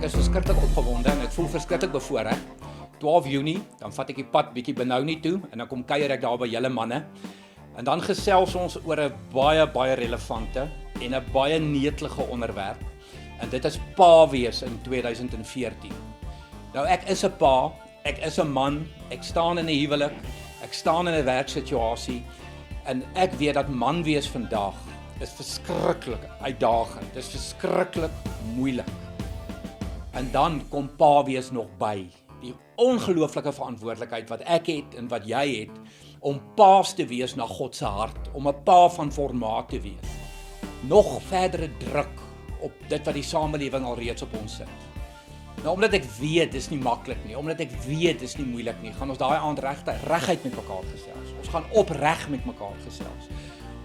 Ek is verskriklik opgewonde en ek voel verskriklik bevoorreg. 12 Junie, dan vat ek die pad bietjie Benoni toe en dan kom kuier ek daar by julle manne. En dan gesels ons oor 'n baie relevante en 'n baie netelige onderwerp. En dit is pa wees in 2014. Nou ek is 'n pa, ek is 'n man, ek staan in 'n huwelik, ek staan in 'n werksituasie en ek weet dat man wees vandag is verskriklik uitdagend. Dit is verskriklik moeilik. En dan kom pa wees nog by. Die ongelooflike verantwoordelikheid wat ek het en wat jy het om paas te wees na God se hart, om 'n pa van formaat te wees. Nog verdere druk op dit wat die samelewing alreeds op ons sit. Nou omdat ek weet dis nie maklik nie, omdat ek weet dis nie moeilik nie, gaan ons daai aand reguit met mekaar gesels. Ons gaan opreg met mekaar gesels.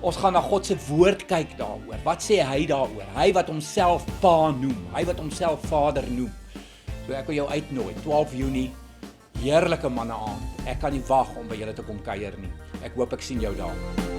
Ons gaan na God se woord kyk daaroor. Wat sê hy daaroor? Hy wat homself pa noem, hy wat homself vader noem. So ek wil jou uitnooi, 12 Junie, heerlike manne aand. Ek kan nie wag om by julle te kom kuier nie. Ek hoop ek sien jou daar.